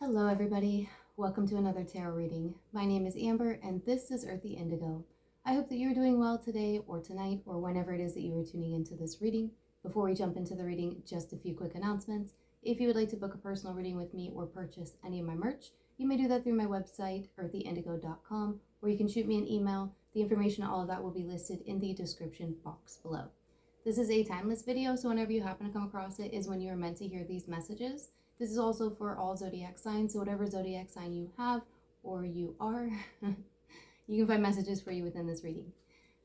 Hello everybody, welcome to another tarot reading. My name is Amber and this is Earthy Indigo. I hope that you're doing well today or tonight or whenever it is that you are tuning into this reading. Before we jump into the reading, just a few quick announcements. If you would like to book a personal reading with me or purchase any of my merch, you may do that through my website, earthyindigo.com, or you can shoot me an email. The information, all of that will be listed in the description box below. This is a timeless video, so whenever you happen to come across it is when you are meant to hear these messages. This is also for all zodiac signs, so whatever zodiac sign you have or you are, you can find messages for you within this reading.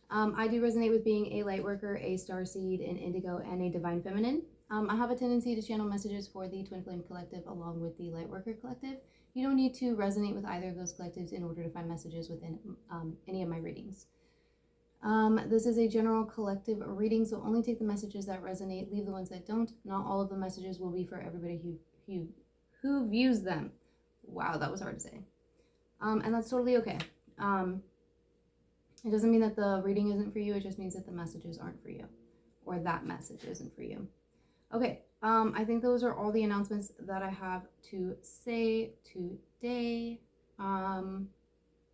I do resonate with being a Lightworker, a Starseed, an Indigo, and a Divine Feminine. I have a tendency to channel messages for the Twin Flame Collective along with the Lightworker Collective. You don't need to resonate with either of those collectives in order to find messages within any of my readings. This is a general collective reading, so only take the messages that resonate, leave the ones that don't. Not all of the messages will be for everybody who views them. Wow, that was hard to say. And that's totally okay. It doesn't mean that the reading isn't for you, it just means that the messages aren't for you, or that message isn't for you. Okay, I think those are all the announcements that I have to say today.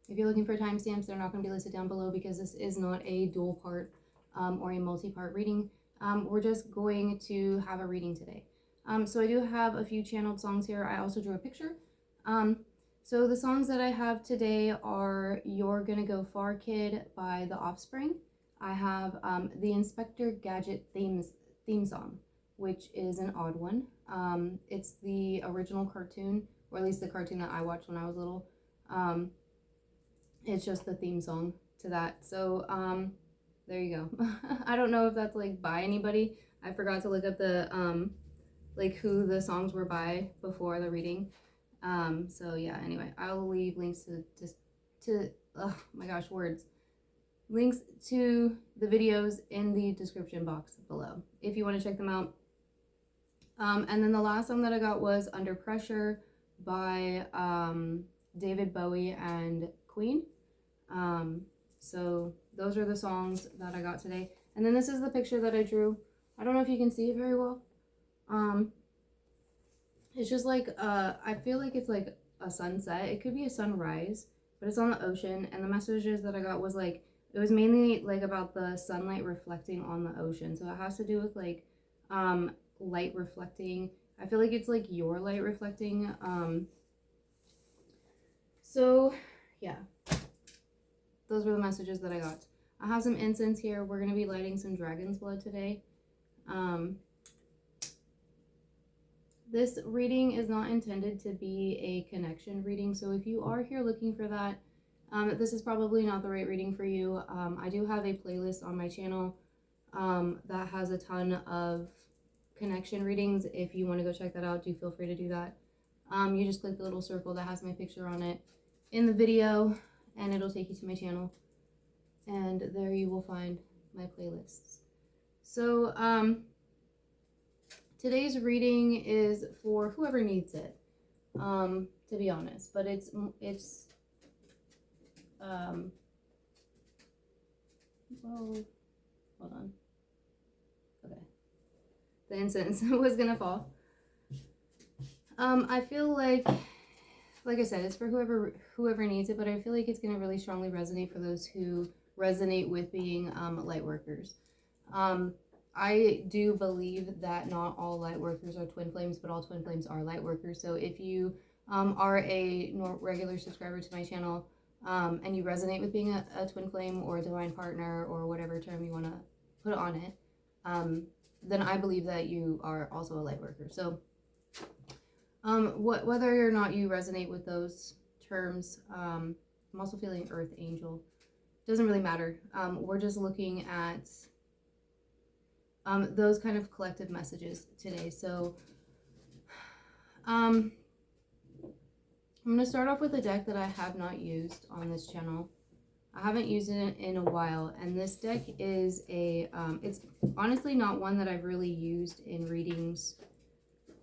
If you're looking for timestamps, they're not going to be listed down below because this is not a dual part or a multi-part reading. We're just going to have a reading today. So I do have a few channeled songs here. I also drew a picture. So the songs that I have today are You're Gonna Go Far Kid by The Offspring. I have the Inspector Gadget theme song, which is an odd one. It's the original cartoon, or at least the cartoon that I watched when I was little. It's just the theme song to that. So there you go. I don't know if that's like by anybody. I forgot to look up the like who the songs were by before the reading. So yeah, anyway, I'll leave links to oh my gosh, words. Links to the videos in the description box below if you want to check them out. And then the last song that I got was Under Pressure by David Bowie and Queen. So those are the songs that I got today. And then this is the picture that I drew. I don't know if you can see it very well. It's just like, I feel like it's like a sunset. It could be a sunrise, but it's on the ocean. And the messages that I got was like, it was mainly like about the sunlight reflecting on the ocean. So it has to do with like, light reflecting. I feel like it's like your light reflecting. So yeah, those were the messages that I got. I have some incense here. We're going to be lighting some dragon's blood today. This reading is not intended to be a connection reading, so if you are here looking for that, this is probably not the right reading for you. I do have a playlist on my channel that has a ton of connection readings. If you want to go check that out, do feel free to do that. You just click the little circle that has my picture on it in the video, and it'll take you to my channel, and there you will find my playlists. So today's reading is for whoever needs it, to be honest, but it's well, hold on. Okay, the incense was gonna fall. I feel like I said, it's for whoever needs it, but I feel like it's gonna really strongly resonate for those who resonate with being light workers. I do believe that not all light workers are twin flames, but all twin flames are light workers. So if you are a regular subscriber to my channel and you resonate with being a twin flame or a divine partner or whatever term you want to put on it, then I believe that you are also a light worker. So whether or not you resonate with those terms, I'm also feeling Earth Angel. Doesn't really matter. We're just looking at those kind of collective messages today. So I'm going to start off with a deck that I have not used on this channel. I haven't used it in a while, and this deck is a, it's honestly not one that I've really used in readings,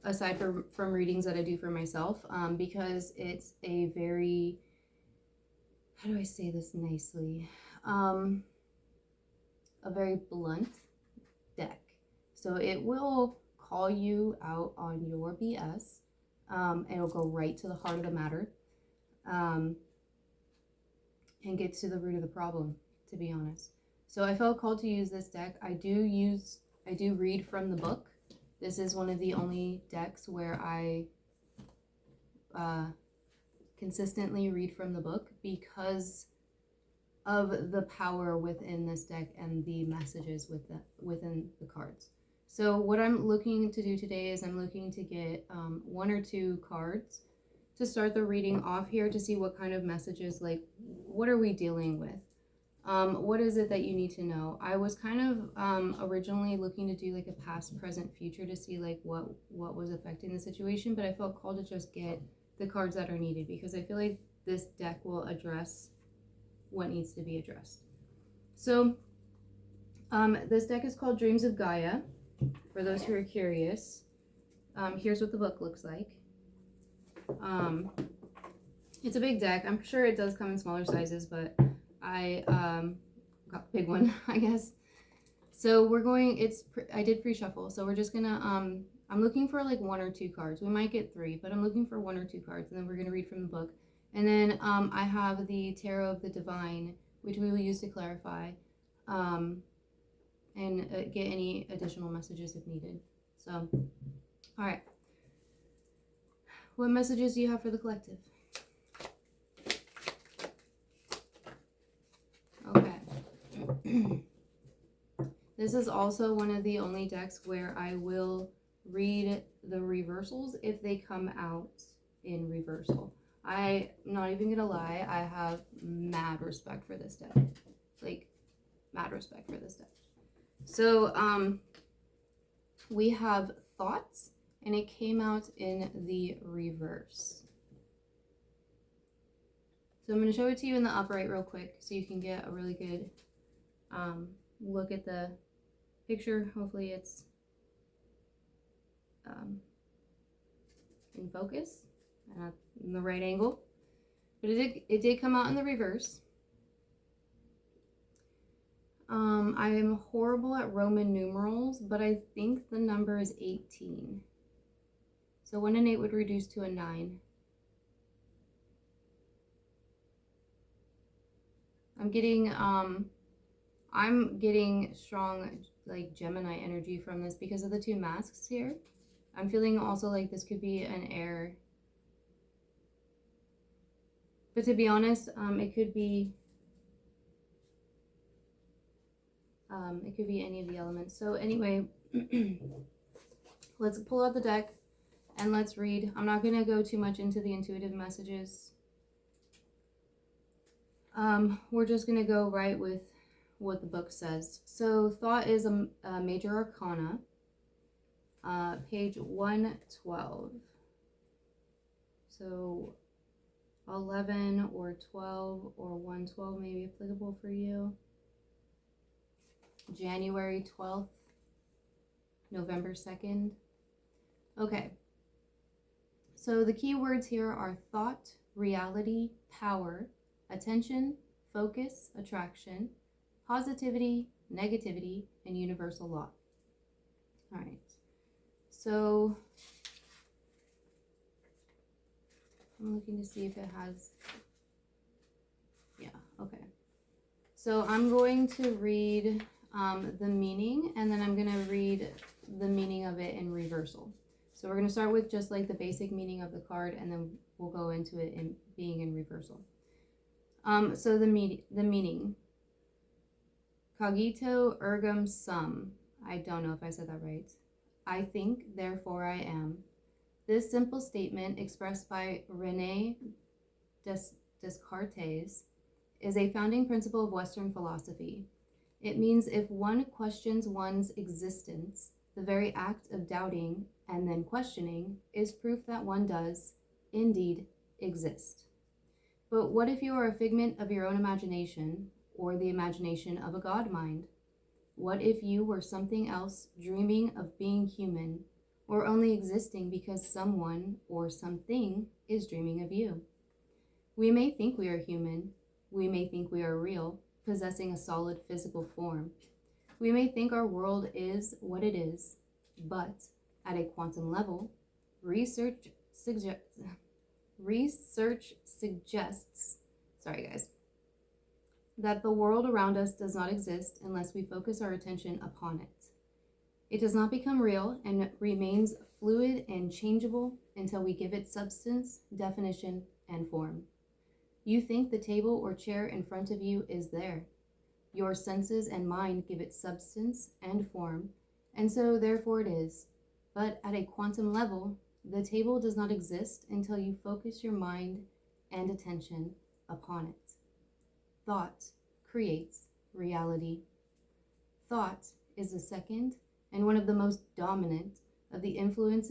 aside from readings that I do for myself, because it's a very, how do I say this nicely, a very blunt deck. So it will call you out on your BS. It'll go right to the heart of the matter, and get to the root of the problem, to be honest. So I felt called to use this deck. I do read from the book. This is one of the only decks where I consistently read from the book because of the power within this deck and the messages within the cards. So what I'm looking to do today is I'm looking to get 1 or 2 cards to start the reading off here to see what kind of messages, like, what are we dealing with? What is it that you need to know? I was kind of originally looking to do like a past, present, future to see like what was affecting the situation, but I felt called to just get the cards that are needed because I feel like this deck will address what needs to be addressed. So this deck is called Dreams of Gaia, for those who are curious. Here's what the book looks like. It's a big deck. I'm sure it does come in smaller sizes, but I got the big one, I guess. So we're going, I did pre-shuffle, so we're just gonna, I'm looking for like 1 or 2 cards. We might get 3, but I'm looking for 1 or 2 cards, and then we're gonna read from the book. And then I have the Tarot of the Divine, which we will use to clarify, and get any additional messages if needed. So, all right. What messages do you have for the collective? Okay. This is also one of the only decks where I will read the reversals if they come out in reversal. I'm not even gonna lie, I have mad respect for this deck. Like, mad respect for this deck. So, we have Thoughts, and it came out in the reverse. So I'm going to show it to you in the upright real quick so you can get a really good look at the picture. Hopefully it's in focus, in the right angle. But it did come out in the reverse. I am horrible at Roman numerals, but I think the number is 18. So 1 and 8 would reduce to a 9. I'm getting strong like Gemini energy from this because of the 2 masks here. I'm feeling also like this could be an air. But to be honest, it could be any of the elements. So anyway, let's pull out the deck and let's read. I'm not going to go too much into the intuitive messages. We're just going to go right with what the book says. So Thought is a major arcana, page 112. So 11 or 12 or 112 may be applicable for you. January 12th, November 2nd. Okay. So the key words here are thought, reality, power, attention, focus, attraction, positivity, negativity, and universal law. All right. So I'm looking to see if it has, yeah, okay. So I'm going to read the meaning, and then I'm going to read the meaning of it in reversal. So we're going to start with just like the basic meaning of the card, and then we'll go into it in being in reversal. So the meaning. Cogito ergo sum. I don't know if I said that right. I think, therefore I am. This simple statement, expressed by René Descartes, is a founding principle of Western philosophy. It means if one questions one's existence, the very act of doubting and then questioning is proof that one does, indeed, exist. But what if you are a figment of your own imagination, or the imagination of a god mind? What if you were something else, dreaming of being human, or only existing because someone or something is dreaming of you? We may think we are human. We may think we are real, possessing a solid physical form. We may think our world is what it is, but at a quantum level, research suggests, sorry guys, that the world around us does not exist unless we focus our attention upon it. It does not become real and remains fluid and changeable until we give it substance, definition, and form. You think the table or chair in front of you is there. Your senses and mind give it substance and form, and so therefore it is. But at a quantum level, the table does not exist until you focus your mind and attention upon it. Thought creates reality. Thought is the second and one of the most dominant of the influence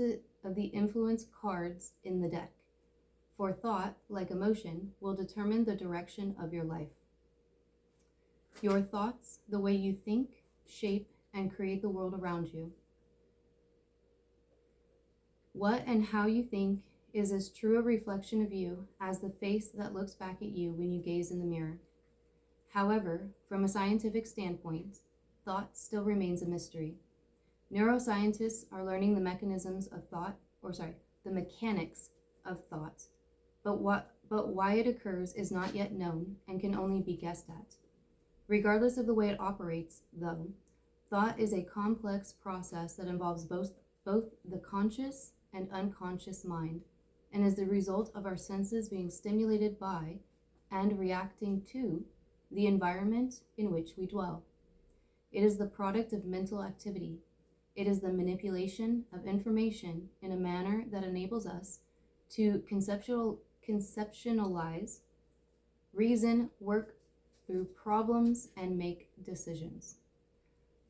cards in the deck. For thought, like emotion, will determine the direction of your life. Your thoughts, the way you think, shape, and create the world around you. What and how you think is as true a reflection of you as the face that looks back at you when you gaze in the mirror. However, from a scientific standpoint, thought still remains a mystery. Neuroscientists are learning the mechanisms of thought, the mechanics of thought, but why it occurs is not yet known and can only be guessed at. Regardless of the way it operates, though, thought is a complex process that involves both the conscious and unconscious mind, and is the result of our senses being stimulated by and reacting to the environment in which we dwell. It is the product of mental activity. It is the manipulation of information in a manner that enables us to conceptualize, reason, work through problems, and make decisions.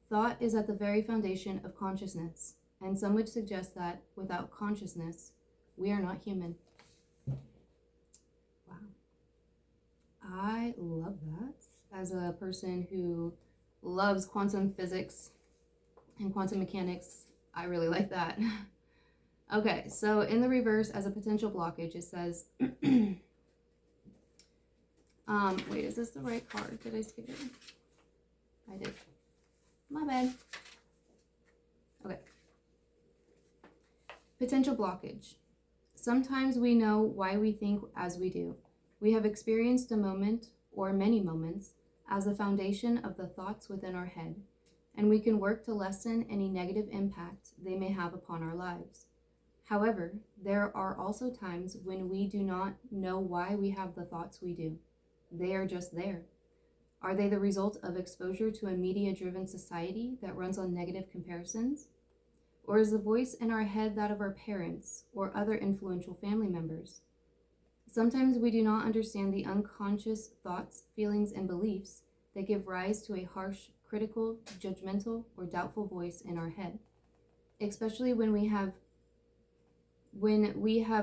Thought is at the very foundation of consciousness, and some would suggest that without consciousness, we are not human. Wow. I love that. As a person who loves quantum physics and quantum mechanics, I really like that. Okay, so in the reverse, as a potential blockage, it says, wait, is this the right card? Did I skip it? I did. My bad. Okay. Potential blockage. Sometimes we know why we think as we do. We have experienced a moment or many moments as the foundation of the thoughts within our head, and we can work to lessen any negative impact they may have upon our lives. However, there are also times when we do not know why we have the thoughts we do. They are just there. Are they the result of exposure to a media-driven society that runs on negative comparisons? Or is the voice in our head that of our parents or other influential family members? Sometimes we do not understand the unconscious thoughts, feelings, and beliefs that give rise to a harsh, critical, judgmental, or doubtful voice in our head, especially when we have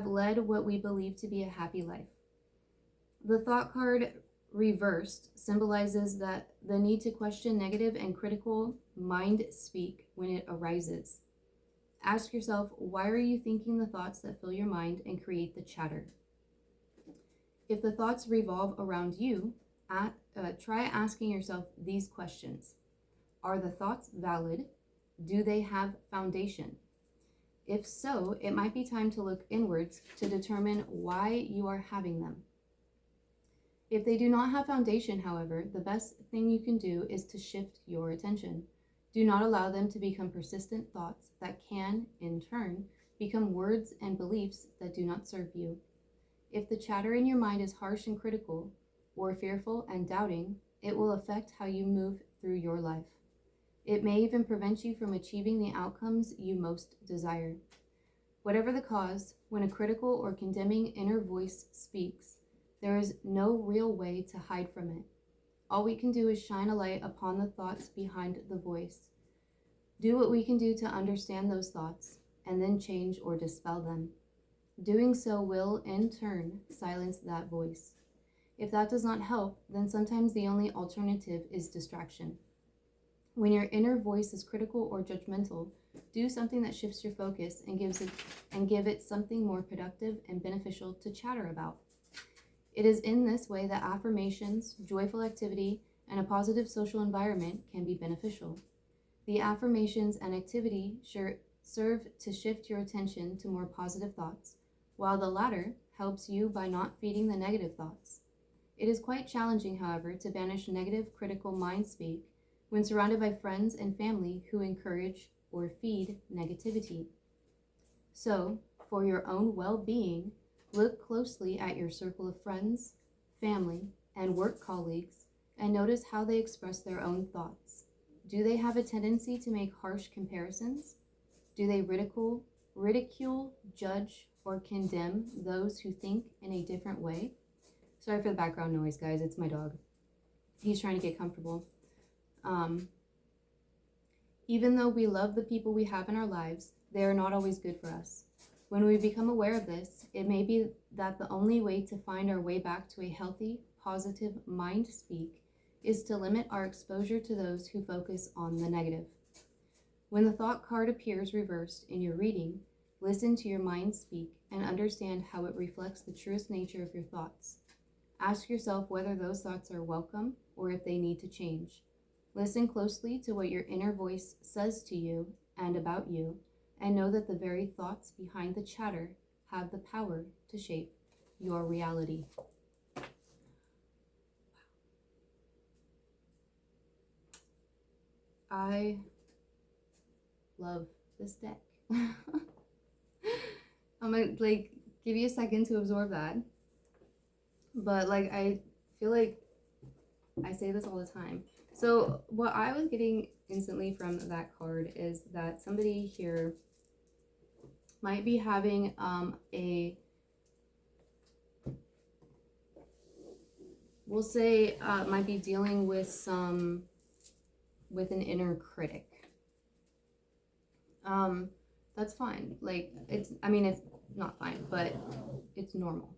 led what we believe to be a happy life. The thought card reversed symbolizes that the need to question negative and critical mind speak when it arises. Ask yourself, why are you thinking the thoughts that fill your mind and create the chatter? If the thoughts revolve around you, try asking yourself these questions. Are the thoughts valid? Do they have foundation? If so, it might be time to look inwards to determine why you are having them. If they do not have foundation, however, the best thing you can do is to shift your attention. Do not allow them to become persistent thoughts that can, in turn, become words and beliefs that do not serve you. If the chatter in your mind is harsh and critical, or fearful and doubting, it will affect how you move through your life. It may even prevent you from achieving the outcomes you most desire. Whatever the cause, when a critical or condemning inner voice speaks, there is no real way to hide from it. All we can do is shine a light upon the thoughts behind the voice. Do what we can do to understand those thoughts, and then change or dispel them. Doing so will, in turn, silence that voice. If that does not help, then sometimes the only alternative is distraction. When your inner voice is critical or judgmental, do something that shifts your focus and give it something more productive and beneficial to chatter about. It is in this way that affirmations, joyful activity, and a positive social environment can be beneficial. The affirmations and activity serve to shift your attention to more positive thoughts, while the latter helps you by not feeding the negative thoughts. It is quite challenging, however, to banish negative, critical mind speak when surrounded by friends and family who encourage or feed negativity. So, for your own well-being, look closely at your circle of friends, family, and work colleagues and notice how they express their own thoughts. Do they have a tendency to make harsh comparisons? Do they ridicule, judge, or condemn those who think in a different way? Sorry for the background noise, guys. It's my dog. He's trying to get comfortable. Even though we love the people we have in our lives, they are not always good for us. When we become aware of this, it may be that the only way to find our way back to a healthy, positive mind speak is to limit our exposure to those who focus on the negative. When the thought card appears reversed in your reading, listen to your mind speak and understand how it reflects the truest nature of your thoughts. Ask yourself whether those thoughts are welcome or if they need to change. Listen closely to what your inner voice says to you and about you, and know that the very thoughts behind the chatter have the power to shape your reality. I love this deck. I'm gonna give you a second to absorb that. But I feel like I say this all the time. So what I was getting instantly from that card is that somebody here might be having might be dealing with an inner critic. That's fine. It's not fine, but it's normal.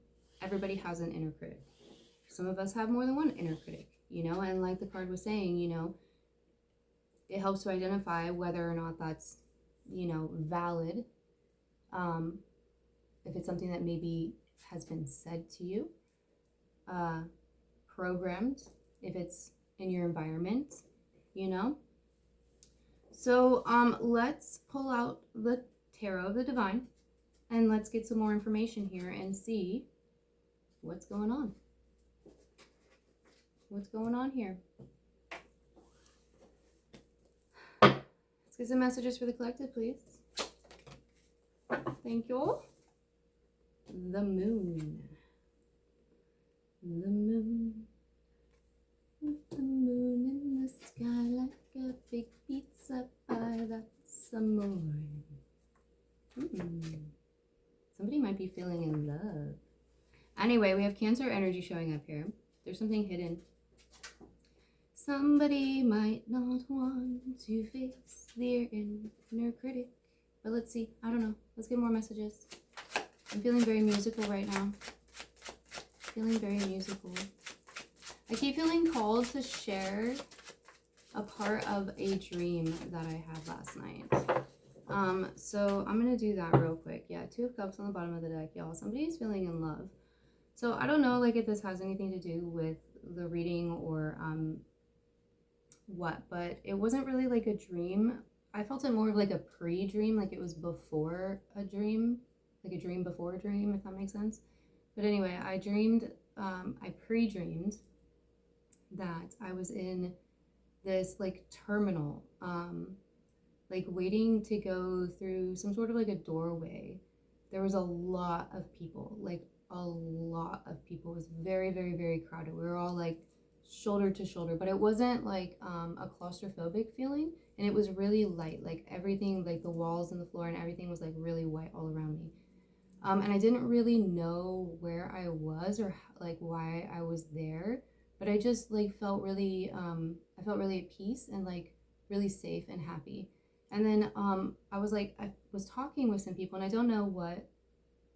Everybody has an inner critic. Some of us have more than one inner critic, and like the card was saying, it helps to identify whether or not that's, valid. If it's something that maybe has been said to you, programmed, if it's in your environment, So let's pull out the Tarot of the Divine and let's get some more information here and see what's going on. What's going on here? Let's get some messages for the collective, please. Thank you. The moon. The moon. The moon in the sky like a big pizza pie. That's amore. Somebody might be feeling in love. Anyway, we have Cancer energy showing up here. There's something hidden. Somebody might not want to face their inner critic. But let's see. I don't know. Let's get more messages. I'm feeling very musical right now. Feeling very musical. I keep feeling called to share a part of a dream that I had last night. So I'm going to do that real quick. Yeah, 2 of Cups on the bottom of the deck, y'all. Somebody's feeling in love. So I don't know, if this has anything to do with the reading or what, but it wasn't really a dream. I felt it more of a pre-dream, it was before a dream, a dream before a dream, if that makes sense. But anyway, I pre-dreamed that I was in this terminal, waiting to go through some sort of a doorway. There was a lot of people, a lot of people. It was very, very, very crowded. We were all shoulder to shoulder, but it wasn't a claustrophobic feeling, and it was really light. Everything, the walls and the floor and everything was really white all around me. And I didn't really know where I was or why I was there, but I just felt really I felt really at peace and really safe and happy. And then I was talking with some people, and I don't know what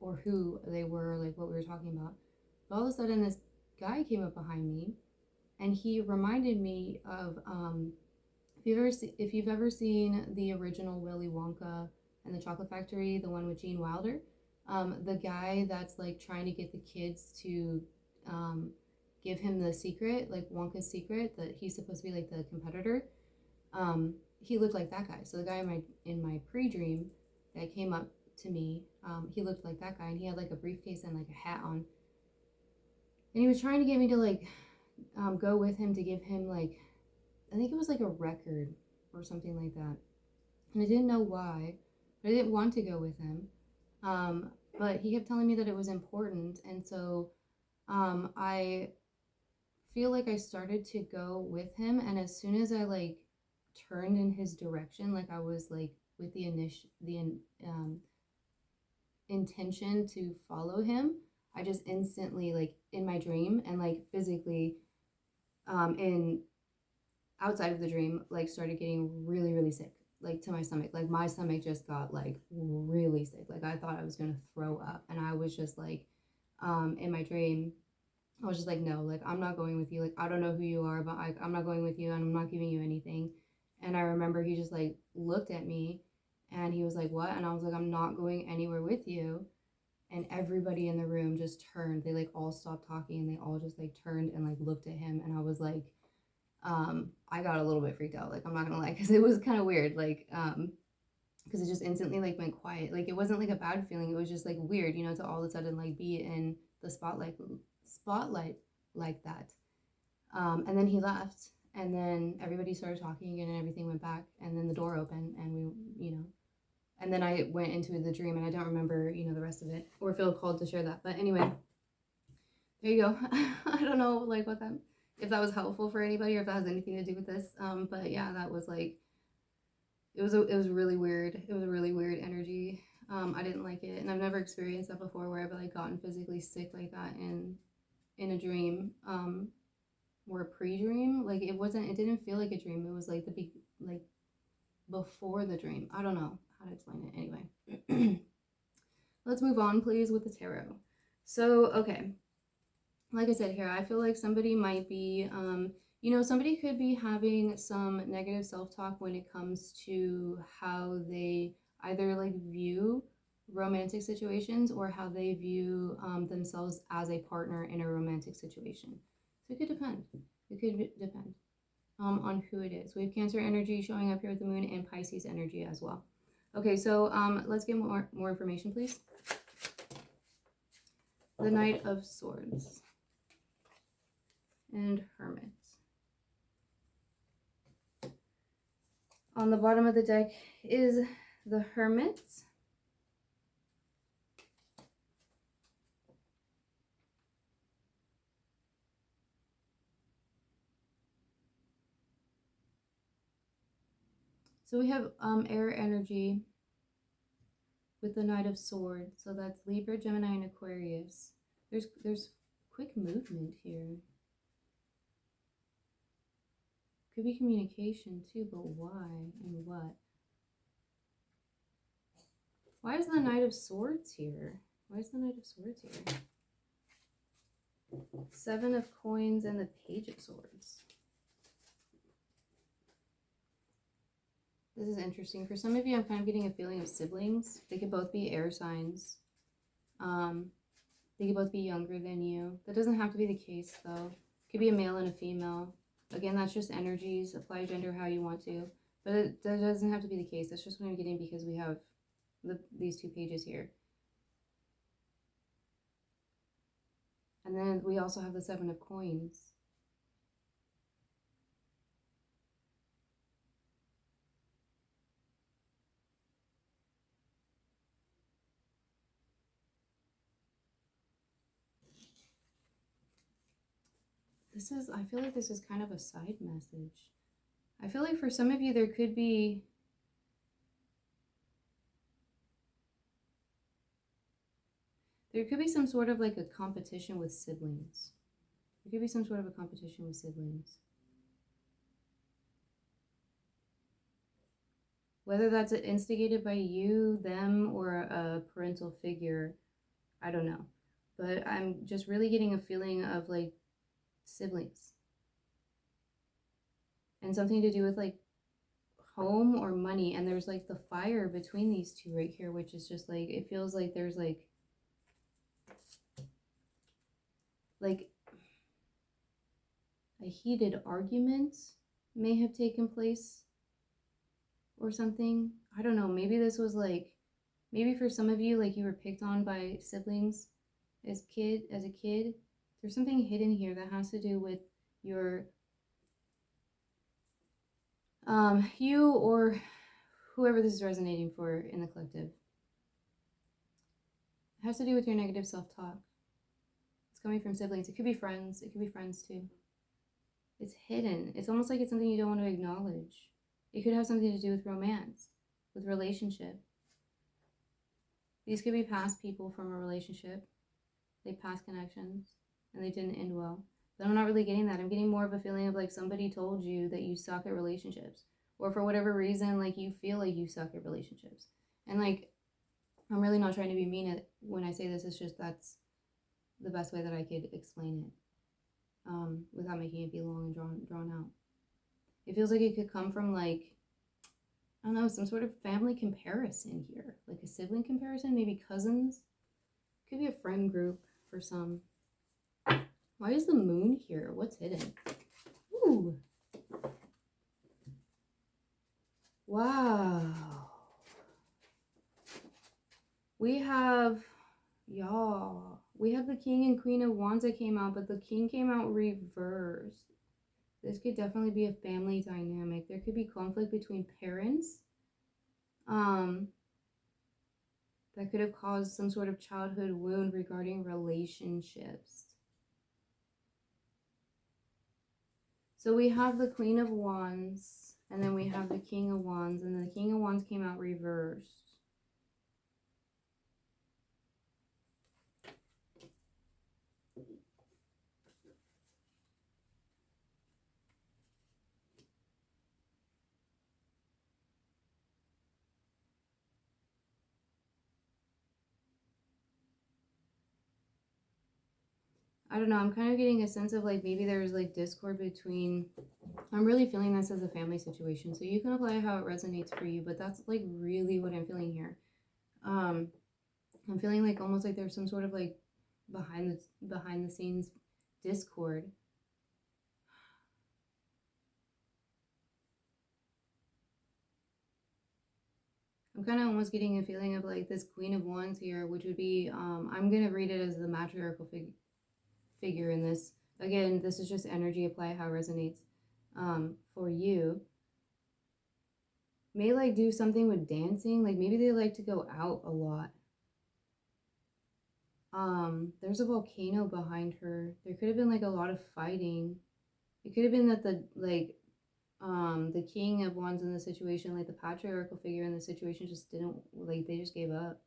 or who they were, what we were talking about, but all of a sudden this guy came up behind me, and he reminded me of if you've ever seen the original Willy Wonka and the Chocolate Factory, the one with Gene Wilder, the guy that's trying to get the kids to give him the secret, Wonka's secret, that he's supposed to be the competitor. He looked like that guy. So the guy in my pre-dream that came up to me. He looked like that guy, and he had like a briefcase and like a hat on, and he was trying to get me to like go with him to give him like, I think it was like a record or something like that, and I didn't know why, but I didn't want to go with him. But he kept telling me that it was important, and so I feel like I started to go with him, and as soon as I like turned in his direction, like I was like with the intention to follow him, I just instantly, like in my dream and like physically in outside of the dream, like started getting really, really sick, like to my stomach. Like my stomach just got like really sick. Like I thought I was gonna throw up, and I was just like in my dream, I was just like, no, like I'm not going with you. Like I don't know who you are, but I'm not going with you, and I'm not giving you anything. And I remember he just like looked at me, and he was like, what? And I was like, I'm not going anywhere with you. And everybody in the room just turned. They like all stopped talking, and they all just like turned and like looked at him. And I was like, I got a little bit freaked out. Like I'm not gonna lie, because it was kind of weird. Like because it just instantly like went quiet. Like it wasn't like a bad feeling. It was just like weird, you know, to all of a sudden like be in the spotlight like that. And then he left, and then everybody started talking again, and everything went back, and then the door opened, and we, you know, and then I went into the dream, and I don't remember, you know, the rest of it, or feel called to share that. But anyway, there you go. I don't know, like what that, if that was helpful for anybody, or if that has anything to do with this. But yeah, that was like, it was really weird. It was a really weird energy. I didn't like it, and I've never experienced that before, where I've like gotten physically sick like that in a dream. Or a pre-dream. Like it didn't feel like a dream. It was like like before the dream. I don't know how to explain it. Anyway, let's move on, please, with the tarot. So, okay, like I said here, I feel like somebody might be, you know, somebody could be having some negative self-talk when it comes to how they either like view romantic situations, or how they view themselves as a partner in a romantic situation. So it could depend. It could depend on who it is. We have Cancer energy showing up here with the moon, and Pisces energy as well. Okay, so let's get more information, please. The Knight of Swords and Hermit. On the bottom of the deck is the Hermit. So we have air energy with the Knight of Swords. So that's Libra, Gemini, and Aquarius. There's quick movement here. Could be communication too, but why and what? Why is the Knight of Swords here? Why is the Knight of Swords here? Seven of Coins and the Page of Swords. This is interesting. For some of you, I'm kind of getting a feeling of siblings. They could both be air signs. They could both be younger than you. That doesn't have to be the case, though. It could be a male and a female. Again, that's just energies. Apply gender how you want to. But that doesn't have to be the case. That's just what I'm getting, because we have these two pages here. And then we also have the Seven of Coins. I feel like this is kind of a side message. I feel like for some of you, there could be some sort of like a competition with siblings. There could be some sort of a competition with siblings. Whether that's instigated by you, them, or a parental figure, I don't know. But I'm just really getting a feeling of like siblings. And something to do with like home or money. And there's like the fire between these two right here, which is just like, it feels like there's like a heated argument may have taken place or something. I don't know. Maybe this was like Maybe for some of you, like you were picked on by siblings as a kid. There's something hidden here that has to do with your you or whoever this is resonating for in the collective. It has to do with your negative self-talk. It's coming from siblings. It could be friends. It could be friends too. It's hidden. It's almost like it's something you don't want to acknowledge. It could have something to do with romance, with relationship. These could be past people from a relationship, like past connections, and they didn't end well. But I'm not really getting that. I'm getting more of a feeling of like somebody told you that you suck at relationships. Or for whatever reason, like you feel like you suck at relationships. And like, I'm really not trying to be mean when I say this. It's just that's the best way that I could explain it. Without making it be long and drawn out. It feels like it could come from like, I don't know, some sort of family comparison here. Like a sibling comparison, maybe cousins. Could be a friend group for some. Why is the moon here? What's hidden? Ooh. Wow. We have, y'all. We have the King and Queen of Wands that came out, but the King came out reversed. This could definitely be a family dynamic. There could be conflict between parents. That could have caused some sort of childhood wound regarding relationships. So we have the Queen of Wands, and then we have the King of Wands, and the King of Wands came out reversed. I don't know, I'm kind of getting a sense of like maybe there's like discord between, I'm really feeling this as a family situation. So you can apply how it resonates for you, but that's like really what I'm feeling here. I'm feeling like almost like there's some sort of like behind the scenes discord. I'm kind of almost getting a feeling of like this Queen of Wands here, which would be, I'm going to read it as the matriarchal figure in this. Again, this is just energy, apply how it resonates for you. May like do something with dancing, like maybe they like to go out a lot. There's a volcano behind her. There could have been like a lot of fighting. It could have been that the King of Wands in the situation, like the patriarchal figure in the situation, just didn't, like, they just gave up.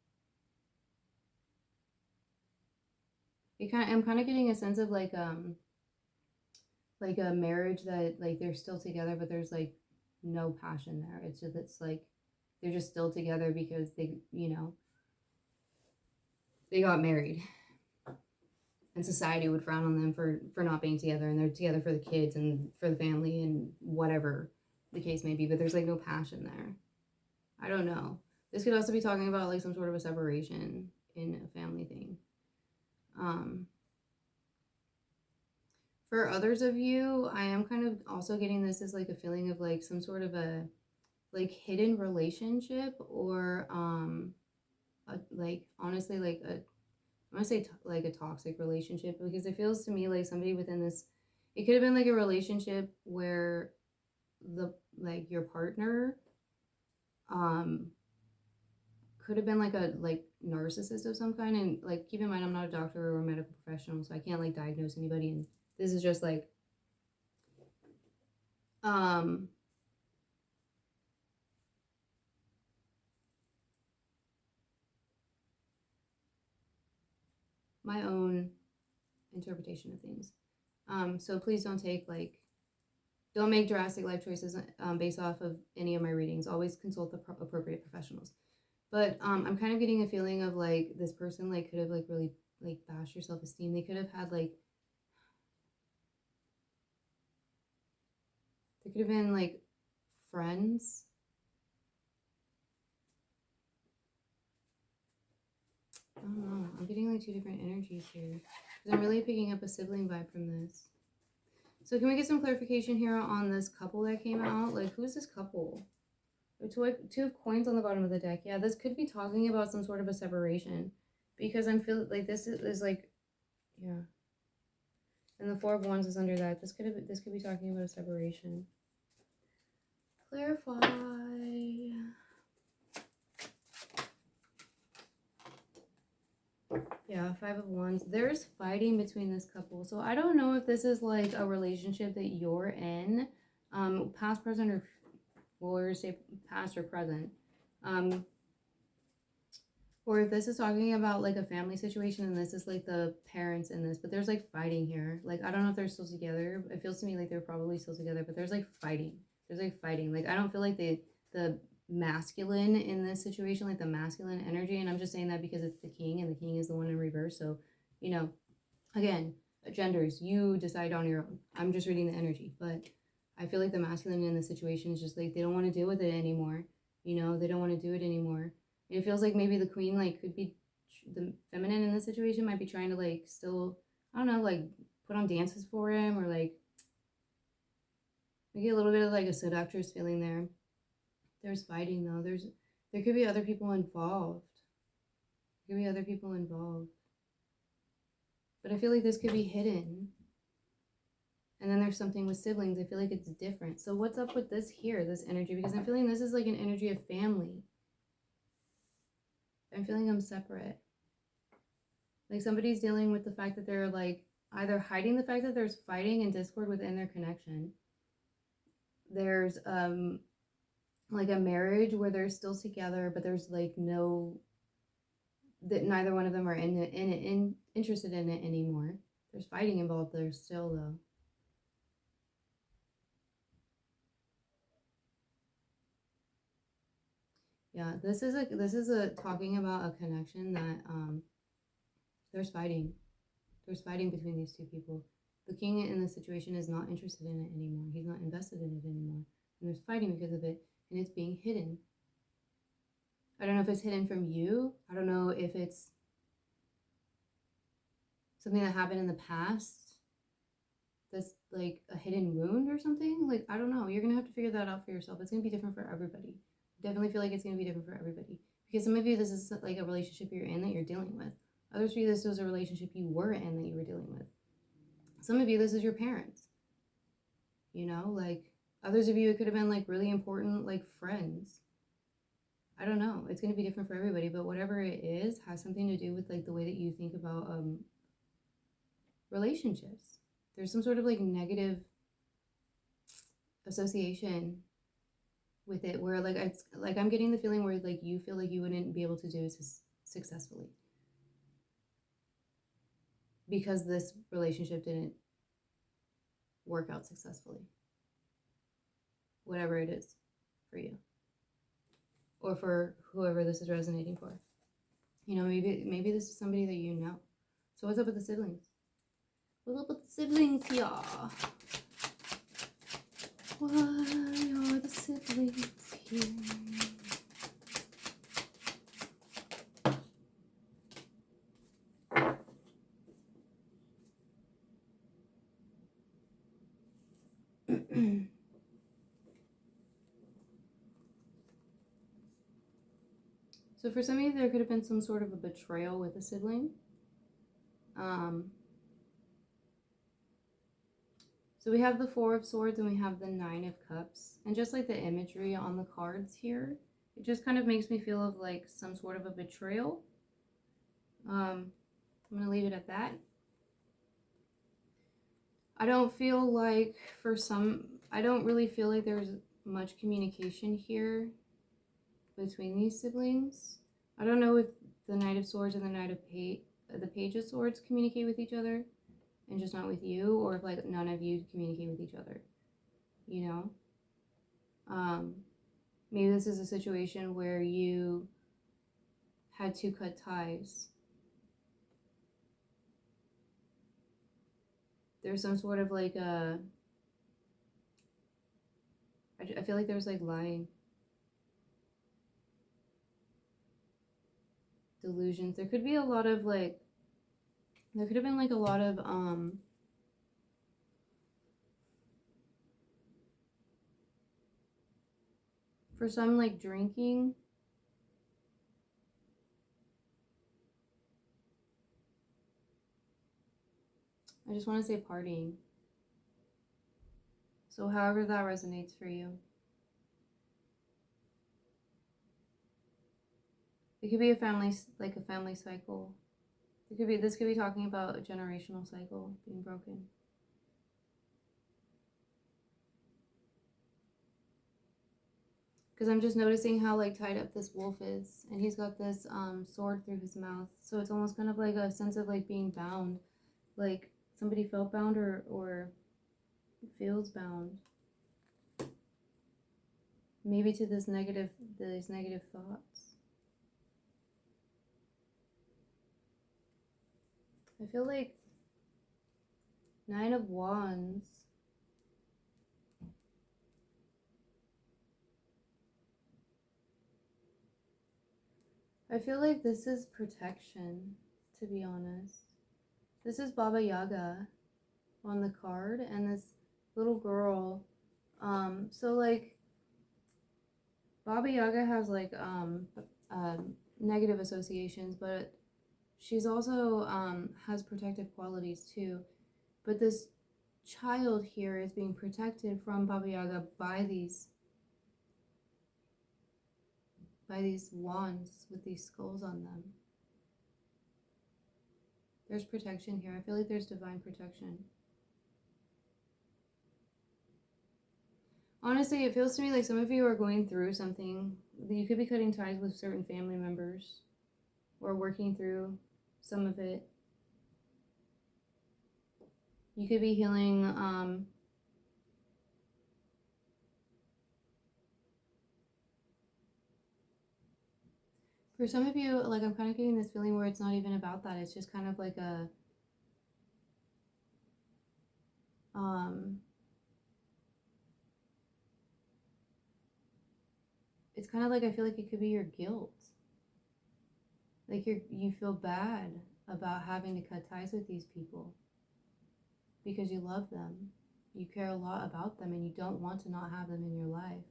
I'm kind of getting a sense of like a marriage that like they're still together, but there's like no passion there. It's like they're just still together because they, you know, they got married. And society would frown on them for not being together, and they're together for the kids and for the family and whatever the case may be, but there's like no passion there. I don't know. This could also be talking about like some sort of a separation in a family thing. For others of you, I am kind of also getting this as like a feeling of like some sort of a like hidden relationship, or like honestly like a, I want to say like a toxic relationship, because it feels to me like somebody within this, it could have been like a relationship where the like your partner could have been like a like narcissist of some kind. And like keep in mind, I'm not a doctor or a medical professional, so I can't like diagnose anybody, and this is just like my own interpretation of things. So please don't take like, don't make drastic life choices based off of any of my readings. Always consult the appropriate professionals. But I'm kind of getting a feeling of like this person like could have like really like bashed your self-esteem. They could have had like, they could have been like friends. I don't know. I'm getting like two different energies here, because I'm really picking up a sibling vibe from this. So can we get some clarification here on this couple that came out? Like, who's this couple? Two of coins on the bottom of the deck. Yeah, this could be talking about some sort of a separation, because I'm feeling like this is like, yeah. And the Four of Wands is under that. This could be talking about a separation. Clarify. Yeah, Five of Wands. There's fighting between this couple. So I don't know if this is like a relationship that you're in, past, present, or we'll say past or present. Or if this is talking about like a family situation and this is like the parents in this, but there's like fighting here. Like, I don't know if they're still together. It feels to me like they're probably still together, but there's like fighting. There's like fighting. Like, I don't feel like the masculine in this situation, like the masculine energy. And I'm just saying that because it's the king and the king is the one in reverse. So, you know, again, genders, you decide on your own. I'm just reading the energy, but I feel like the masculine in the situation is just like, they don't want to deal with it anymore. You know, they don't want to do it anymore. It feels like maybe the queen, like, could be the feminine in this situation, might be trying to, like, still, I don't know, like, put on dances for him, or, like, maybe a little bit of, like, a seductress feeling there. There's fighting, though. There could be other people involved. There could be other people involved. But I feel like this could be hidden. And then there's something with siblings. I feel like it's different. So what's up with this here, this energy? Because I'm feeling this is, like, an energy of family. I'm feeling them separate. Like, somebody's dealing with the fact that they're, like, either hiding the fact that there's fighting and discord within their connection. There's, like, a marriage where they're still together, but there's, like, no, that neither one of them are interested in it anymore. There's fighting involved there still, though. Yeah, this is a talking about a connection that there's fighting. There's fighting between these two people. The king in this situation is not interested in it anymore. He's not invested in it anymore. And there's fighting because of it, and it's being hidden. I don't know if it's hidden from you. I don't know if it's something that happened in the past that's like a hidden wound or something. Like, I don't know. You're going to have to figure that out for yourself. It's going to be different for everybody. Definitely feel like it's going to be different for everybody. Because some of you, this is like a relationship you're in that you're dealing with. Others of you, this was a relationship you were in that you were dealing with. Some of you, this is your parents. You know, like, others of you, it could have been like really important, like, friends. I don't know. It's going to be different for everybody, but whatever it is has something to do with like the way that you think about relationships. There's some sort of like negative association with it where like I'm getting the feeling where like you feel like you wouldn't be able to do it successfully because this relationship didn't work out successfully. Whatever it is for you. Or for whoever this is resonating for. You know, maybe this is somebody that you know. So what's up with the siblings? What's up with the siblings, y'all? Why are the siblings here? So for some of you, there could have been some sort of a betrayal with a sibling. So we have the Four of Swords and we have the Nine of Cups. And just like the imagery on the cards here, it just kind of makes me feel of like some sort of a betrayal. I'm going to leave it at that. I don't feel like I don't really feel like there's much communication here between these siblings. I don't know if the Knight of Swords and the Page of Swords communicate with each other and just not with you, or if like none of you communicate with each other, you know? Maybe this is a situation where you had to cut ties. There's some sort of like I feel like there's like lying. Delusions. There could be a lot of like, there could have been like a lot of For some, like drinking. I just want to say partying. So however that resonates for you. It could be a family, like a family cycle. This could be talking about a generational cycle being broken. Because I'm just noticing how like tied up this wolf is, and he's got this sword through his mouth. So it's almost kind of like a sense of like being bound, like somebody felt bound or feels bound. Maybe to these negative thoughts. I feel like 9 of Wands. I feel like this is protection, to be honest. This is Baba Yaga on the card, and this little girl. So like Baba Yaga has like negative associations, but she's also has protective qualities too. But this child here is being protected from Baba Yaga by these wands with these skulls on them. There's protection here. I feel like there's divine protection. Honestly, it feels to me like some of you are going through something. You could be cutting ties with certain family members or working through some of it. You could be healing for some of you, like I'm kind of getting this feeling where it's not even about that. It's just kind of like a it's kind of like I feel like it could be your guilt. Like you feel bad about having to cut ties with these people because you love them. You care a lot about them and you don't want to not have them in your life.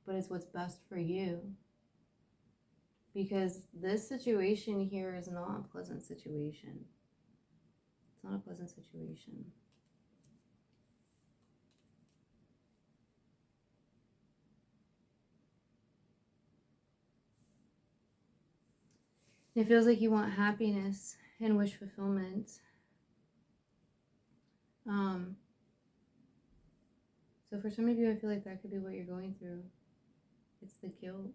But it's what's best for you. Because this situation here is not a pleasant situation. It's not a pleasant situation. It feels like you want happiness and wish fulfillment. So for some of you, I feel like that could be what you're going through. It's the guilt.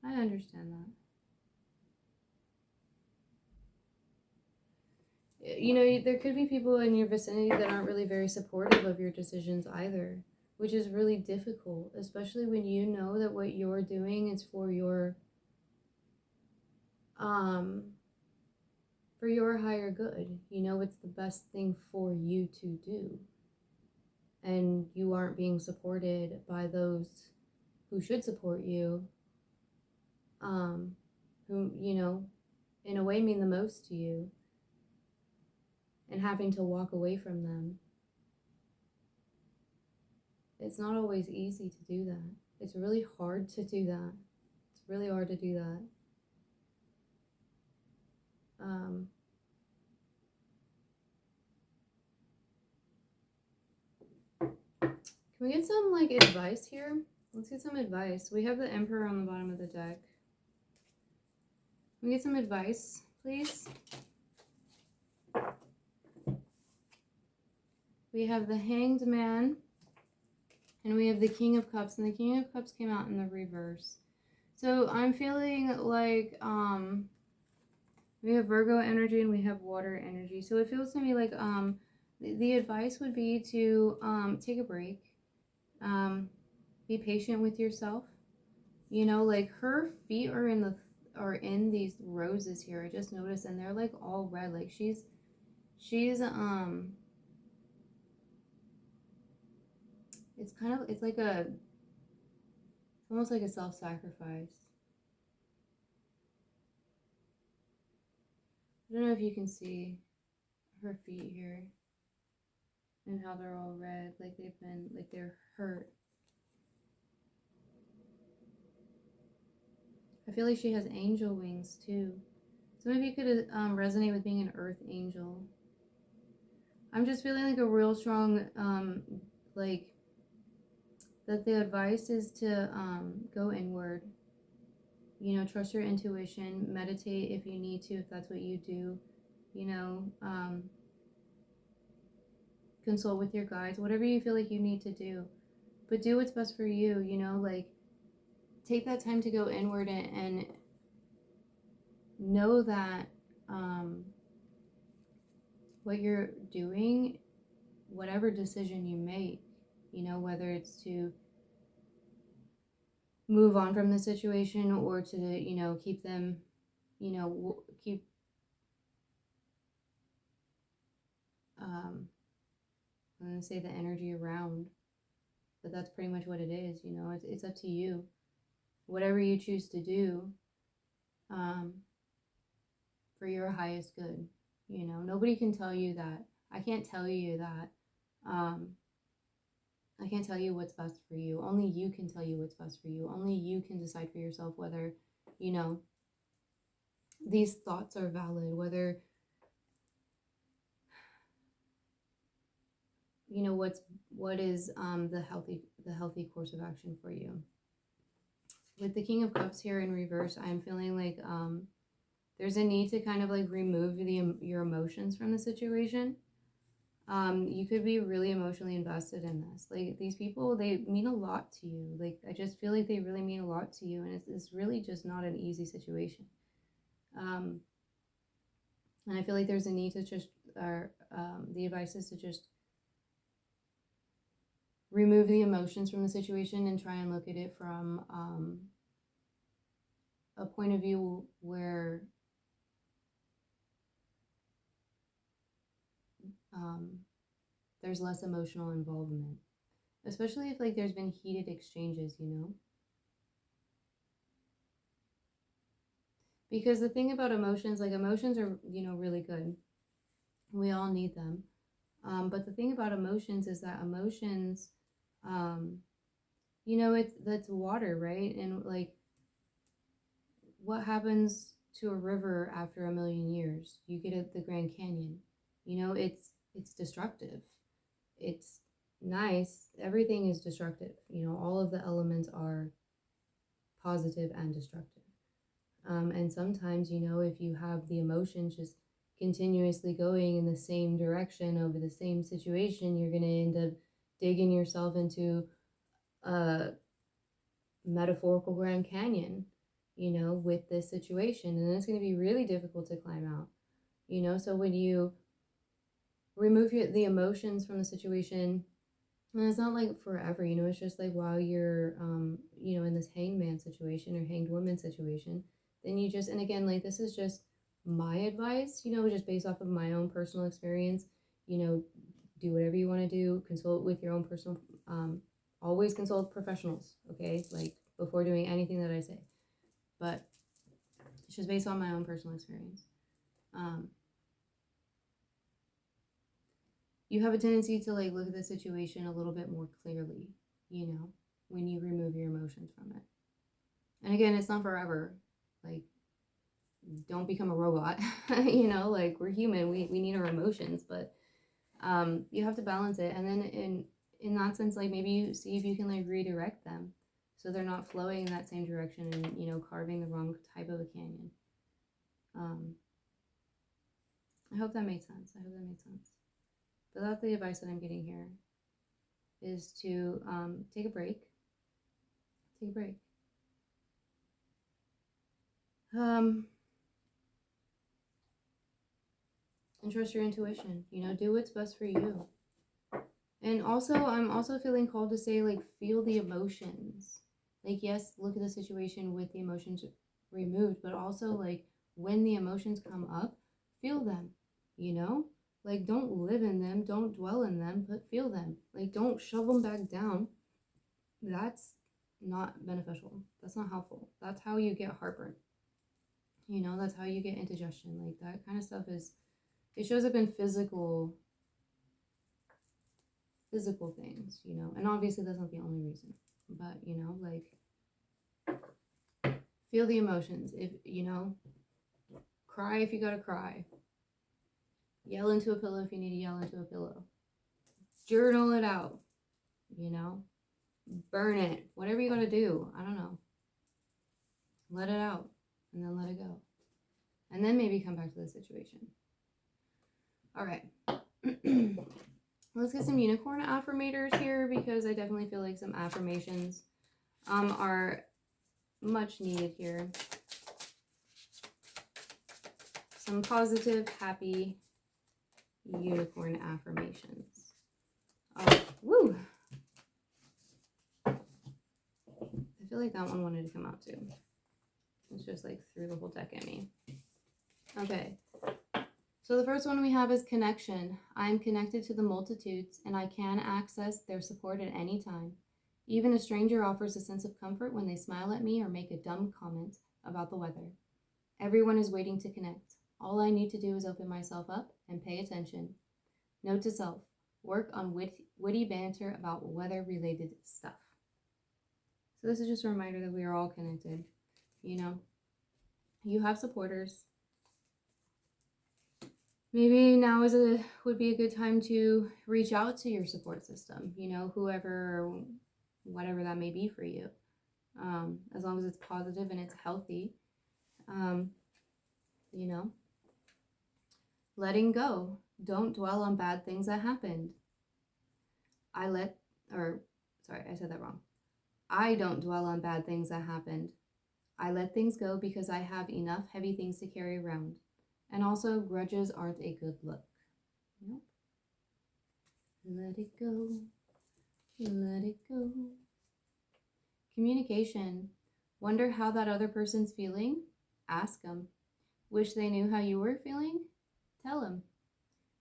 I understand that. You know, there could be people in your vicinity that aren't really very supportive of your decisions either, which is really difficult, especially when you know that what you're doing is for your higher good. You know it's the best thing for you to do. And you aren't being supported by those who should support you, who, you know, in a way mean the most to you, and having to walk away from them. It's not always easy to do that. It's really hard to do that. It's really hard to do that. Can we get some like advice here? Let's get some advice. We have the Emperor on the bottom of the deck. Can we get some advice, please? We have the Hanged Man, and we have the King of Cups, and the King of Cups came out in the reverse. So I'm feeling like we have Virgo energy and we have water energy. So it feels to me like the advice would be to take a break. Be patient with yourself. You know, like her feet are in these roses here. I just noticed, and they're like all red. Like she's it's like it's almost like a self-sacrifice. I don't know if you can see her feet here. and how they're all red, like they're hurt. I feel like she has angel wings too. So maybe you could resonate with being an earth angel. I'm just feeling like a real strong, like, that the advice is to go inward. You know, trust your intuition, meditate if you need to, if that's what you do. You know, consult with your guides, whatever you feel like you need to do. But do what's best for you, you know, like, take that time to go inward and know that what you're doing, whatever decision you make, you know, whether it's to move on from the situation or to, you know, keep them, you know, keep I'm going to say the energy around, but that's pretty much what it is, you know. It's up to you, whatever you choose to do, um, for your highest good. You know, nobody can tell you that. I can't tell you that. um, I can't tell you what's best for you. Only you can tell you what's best for you. Only you can decide for yourself whether, you know, these thoughts are valid, whether, you know, what is the healthy course of action for you. With the King of Cups here in reverse, I'm feeling like there's a need to kind of like remove your emotions from the situation. You could be really emotionally invested in this. Like, these people, they mean a lot to you. Like, I just feel like they really mean a lot to you, and it's really just not an easy situation. And I feel like there's a need to just, the advice is to just remove the emotions from the situation and try and look at it from a point of view where there's less emotional involvement, especially if like there's been heated exchanges, you know. Because the thing about emotions, like, emotions are, you know, really good. We all need them. But the thing about emotions is that emotions, you know, that's water, right? And like, what happens to a river after 1,000,000 years? You get at the Grand Canyon. You know, it's destructive. It's nice. Everything is destructive. You know, all of the elements are positive and destructive. And sometimes, you know, if you have the emotions just continuously going in the same direction over the same situation, you're going to end up digging yourself into a metaphorical Grand Canyon, you know, with this situation. And it's going to be really difficult to climb out, you know. So when you remove the emotions from the situation, and it's not like forever, you know, it's just like while you're, you know, in this hangman situation or hanged woman situation, then you just, and again, like, this is just my advice, you know, just based off of my own personal experience, you know, do whatever you want to do, consult with your own personal, always consult professionals, okay, like, before doing anything that I say, but it's just based on my own personal experience. You have a tendency to like look at the situation a little bit more clearly, you know, when you remove your emotions from it. And again, it's not forever. Like, don't become a robot. You know, like, we're human, we need our emotions, but you have to balance it. And then in that sense, like, maybe you see if you can like redirect them so they're not flowing in that same direction and, you know, carving the wrong type of a canyon. I hope that made sense. But that's the advice that I'm getting here, is to take a break. And trust your intuition. You know, do what's best for you. And also, I'm also feeling called to say, like, feel the emotions. Like, yes, look at the situation with the emotions removed, but also, like, when the emotions come up, feel them, you know? Like, don't live in them, don't dwell in them, but feel them. Like, don't shove them back down. That's not beneficial. That's not helpful. That's how you get heartburn. You know, that's how you get indigestion. Like, that kind of stuff is, it shows up in physical physical things, you know, and obviously that's not the only reason, but, you know, like, feel the emotions. If, you know, cry if you gotta cry. Yell into a pillow if you need to yell into a pillow. Journal it out, you know. Burn it. Whatever you gotta do. I don't know. Let it out. And then let it go. And then maybe come back to the situation. All right. Let's get some unicorn affirmators here, because I definitely feel like some affirmations are much needed here. Some positive, happy unicorn affirmations. All right. Woo! I feel like that one wanted to come out too. It's just like threw the whole deck at me. Okay. So the first one we have is connection. I am connected to the multitudes, and I can access their support at any time. Even a stranger offers a sense of comfort when they smile at me or make a dumb comment about the weather. Everyone is waiting to connect. All I need to do is open myself up and pay attention. Note to self, work on witty banter about weather-related stuff. So this is just a reminder that we are all connected. You know, you have supporters. Maybe now would be a good time to reach out to your support system, you know, whoever, whatever that may be for you. As long as it's positive and it's healthy, you know. Letting go. Don't dwell on bad things that happened. I said that wrong. I don't dwell on bad things that happened. I let things go because I have enough heavy things to carry around. And also, grudges aren't a good look. Nope. Let it go. Let it go. Communication. Wonder how that other person's feeling? Ask them. Wish they knew how you were feeling? Tell them.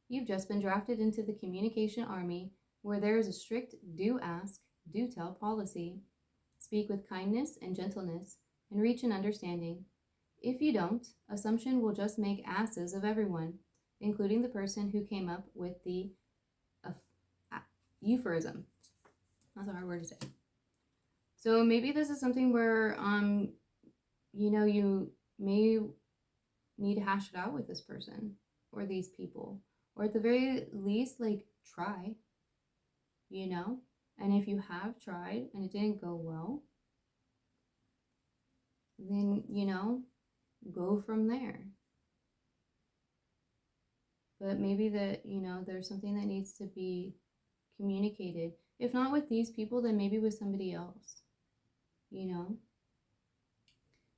You've just been drafted into the communication army, where there is a strict do ask, do tell policy. Speak with kindness and gentleness, and reach an understanding. If you don't, assumption will just make asses of everyone, including the person who came up with the euphorism. That's a hard word to say. So maybe this is something where, you know, you may need to hash it out with this person or these people, or at the very least, like, try, you know. And if you have tried and it didn't go well, then, you know, go from there. But maybe that, you know, there's something that needs to be communicated. If not with these people, then maybe with somebody else, you know.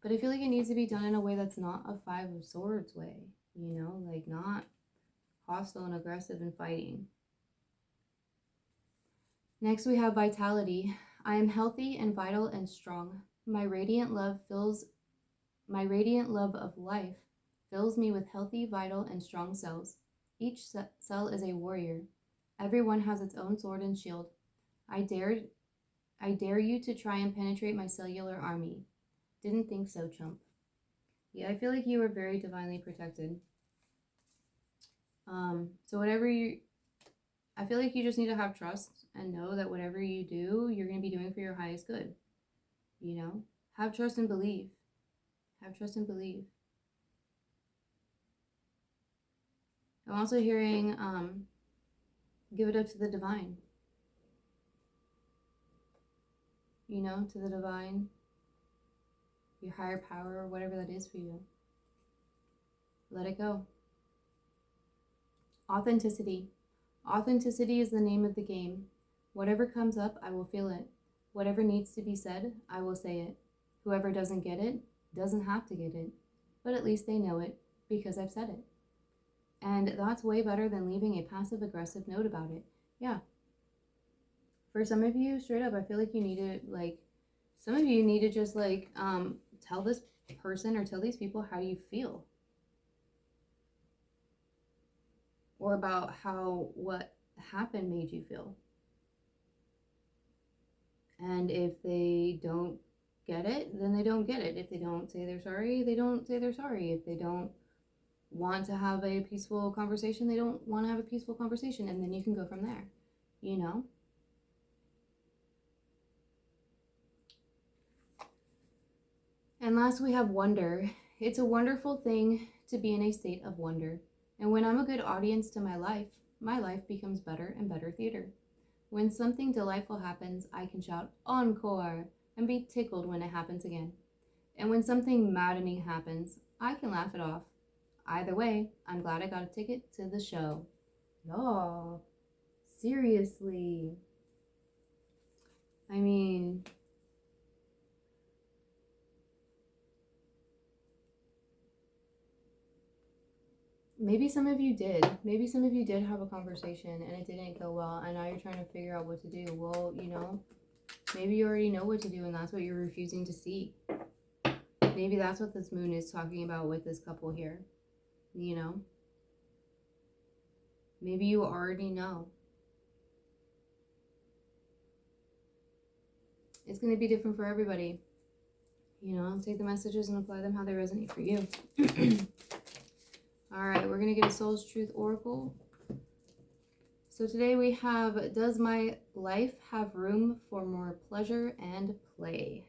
But I feel like it needs to be done in a way that's not a Five of Swords way, you know, like not hostile and aggressive and fighting. Next we have vitality. I am healthy and vital and strong. My radiant love of life fills me with healthy, vital, and strong cells. Each cell is a warrior. Everyone has its own sword and shield. I dare you to try and penetrate my cellular army. Didn't think so, chump. Yeah, I feel like you are very divinely protected. So I feel like you just need to have trust and know that whatever you do, you're going to be doing for your highest good. You know, have trust and believe. Have trust and believe. I'm also hearing, give it up to the divine. You know, to the divine, your higher power, or whatever that is for you. Let it go. Authenticity. Authenticity is the name of the game. Whatever comes up, I will feel it. Whatever needs to be said, I will say it. Whoever doesn't get it, doesn't have to get it. But at least they know it, because I've said it. And that's way better than leaving a passive-aggressive note about it. Yeah. For some of you, straight up, I feel like you need to, like, some of you need to just, like, tell this person or tell these people how you feel. Or about how what happened made you feel. And if they don't get it, then they don't get it. If they don't say they're sorry, they don't say they're sorry. If they don't want to have a peaceful conversation, they don't want to have a peaceful conversation. And then you can go from there. you know? And last we have wonder. It's a wonderful thing to be in a state of wonder. And when I'm a good audience to my life becomes better and better theater. When something delightful happens, I can shout encore and be tickled when it happens again. And when something maddening happens, I can laugh it off. Either way, I'm glad I got a ticket to the show. Y'all, seriously. I mean, maybe some of you did. Maybe some of you did have a conversation and it didn't go well, and now you're trying to figure out what to do. Well, you know, maybe you already know what to do and that's what you're refusing to see. Maybe that's what this moon is talking about with this couple here, you know? Maybe you already know. It's going to be different for everybody. You know, take the messages and apply them how they resonate for you. All right, we're going to get a Soul's Truth Oracle. So today we have, does my life have room for more pleasure and play?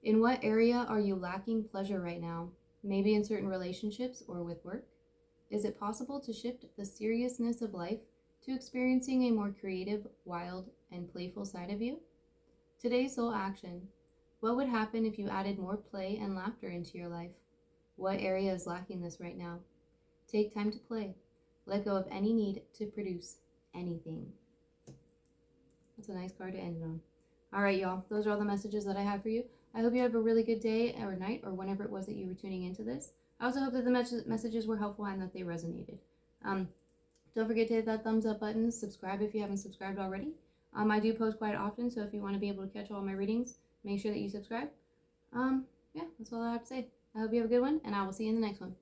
In what area are you lacking pleasure right now? Maybe in certain relationships or with work? Is it possible to shift the seriousness of life to experiencing a more creative, wild, and playful side of you? Today's soul action. What would happen if you added more play and laughter into your life? What area is lacking this right now? Take time to play. Let go of any need to produce anything. That's a nice card to end it on. All right, y'all. Those are all the messages that I have for you. I hope you have a really good day or night or whenever it was that you were tuning into this. I also hope that the messages were helpful and that they resonated. Don't forget to hit that thumbs up button. Subscribe if you haven't subscribed already. I do post quite often, so if you want to be able to catch all my readings, make sure that you subscribe. Yeah, that's all I have to say. I hope you have a good one, and I will see you in the next one.